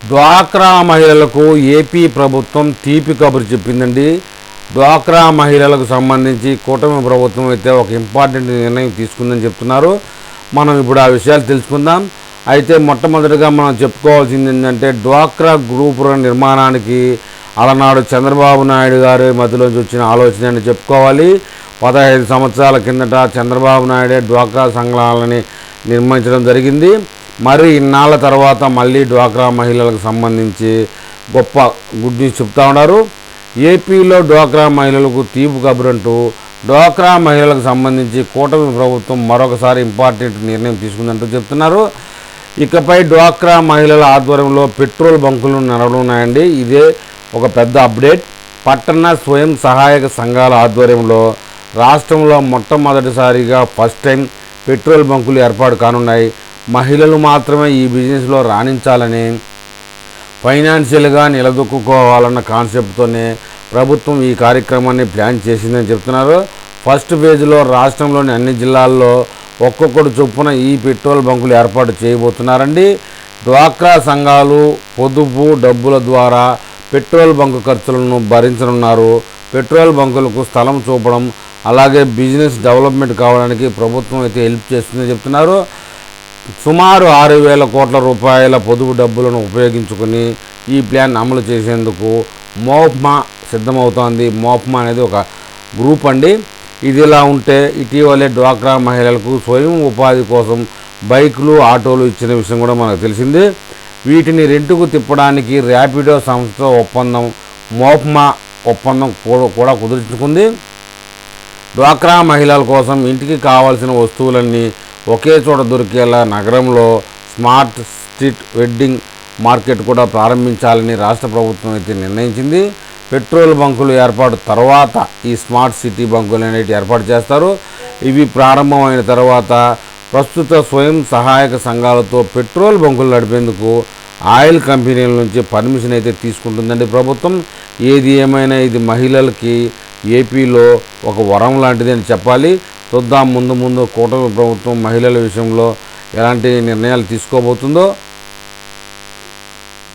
డ్వాక్రా మహిళలకు ఏపీ ప్రభుత్వం తీపి కబురు చెప్పిందండి. డ్వాక్రా మహిళలకు సంబంధించి కూటమి ప్రభుత్వం అయితే ఒక ఇంపార్టెంట్ నిర్ణయం తీసుకుందని చెప్తున్నారు. మనం ఇప్పుడు ఆ విషయాలు తెలుసుకుందాం. అయితే మొట్టమొదటిగా మనం చెప్పుకోవాల్సింది ఏంటంటే డ్వాక్రా గ్రూపుల నిర్మాణానికి అలనాడు చంద్రబాబు నాయుడు గారి మధ్యలోంచి వచ్చిన ఆలోచన అని చెప్పుకోవాలి. 15 సంవత్సరాల కిందట చంద్రబాబు నాయుడే డ్వాక్రా సంఘాలని నిర్మించడం జరిగింది. మరి ఇన్నాళ్ళ తర్వాత మళ్ళీ డ్వాక్రా మహిళలకు సంబంధించి గొప్ప గుడ్ న్యూస్ చెప్తా ఉన్నారు. ఏపీలో డ్వాక్రా మహిళలకు తీపి కబురంటూ డ్వాక్రా మహిళలకు సంబంధించి కూటమి ప్రభుత్వం మరొకసారి ఇంపార్టెంట్ నిర్ణయం తీసుకుందంటూ చెప్తున్నారు. ఇకపై డ్వాక్రా మహిళల ఆధ్వర్యంలో పెట్రోల్ బంకులు నడవనున్నాయండి. ఇదే ఒక పెద్ద అప్డేట్. పట్టణ స్వయం సహాయక సంఘాల ఆధ్వర్యంలో రాష్ట్రంలో మొట్టమొదటిసారిగా ఫస్ట్ టైం పెట్రోల్ బంకులు ఏర్పాటు కానున్నాయి. మహిళలు మాత్రమే ఈ బిజినెస్లో రాణించాలని, ఫైనాన్షియల్గా నిలదొక్కుకోవాలన్న కాన్సెప్ట్తోనే ప్రభుత్వం ఈ కార్యక్రమాన్ని ప్లాన్ చేసిందని చెప్తున్నారు. ఫస్ట్ ఫేజ్లో రాష్ట్రంలోని అన్ని జిల్లాల్లో ఒక్కొక్కటి చొప్పున ఈ పెట్రోల్ బంకులు ఏర్పాటు చేయబోతున్నారండి. డ్వాక్రా సంఘాలు పొదుపు డబ్బుల ద్వారా పెట్రోల్ బంకు ఖర్చులను భరించనున్నారు. పెట్రోల్ బంకులకు స్థలం చూపడం, అలాగే బిజినెస్ డెవలప్మెంట్ కావడానికి ప్రభుత్వం అయితే హెల్ప్ చేస్తుందని చెప్తున్నారు. సుమారు 6,000 కోట్ల రూపాయల పొదుపు డబ్బులను ఉపయోగించుకుని ఈ ప్లాన్ అమలు చేసేందుకు మోప్మా సిద్ధమవుతోంది. మోప్మా అనేది ఒక గ్రూప్ అండి. ఇది ఇలా ఉంటే ఇటీవలే డ్వాక్రా మహిళలకు స్వయం ఉపాధి కోసం బైకులు, ఆటోలు ఇచ్చిన విషయం కూడా మనకు తెలిసింది. వీటిని రెంటుకు తిప్పడానికి ర్యాపిడో సంస్థ ఒప్పందం, మోప్మా ఒప్పందం కూడా కుదుర్చుకుంది. డ్వాక్రా మహిళల కోసం ఇంటికి కావాల్సిన వస్తువులన్నీ ఒకే చోట దొరికేలా నగరంలో స్మార్ట్ స్ట్రీట్ వెడ్డింగ్ మార్కెట్ కూడా ప్రారంభించాలని రాష్ట్ర ప్రభుత్వం అయితే నిర్ణయించింది. పెట్రోల్ బంకులు ఏర్పాటు తర్వాత ఈ స్మార్ట్ సిటీ బంకులు అనేవి ఏర్పాటు చేస్తారు. ఇవి ప్రారంభమైన తర్వాత ప్రస్తుత స్వయం సహాయక సంఘాలతో పెట్రోల్ బంకులు నడిపేందుకు ఆయిల్ కంపెనీల నుంచి పర్మిషన్ అయితే తీసుకుంటుందండి ప్రభుత్వం. ఏది ఏమైనా ఇది మహిళలకి ఏపీలో ఒక వరం లాంటిది అని చెప్పాలి. చూద్దాం ముందు కూటమి ప్రభుత్వం మహిళల విషయంలో ఎలాంటి నిర్ణయాలు తీసుకోబోతుందో.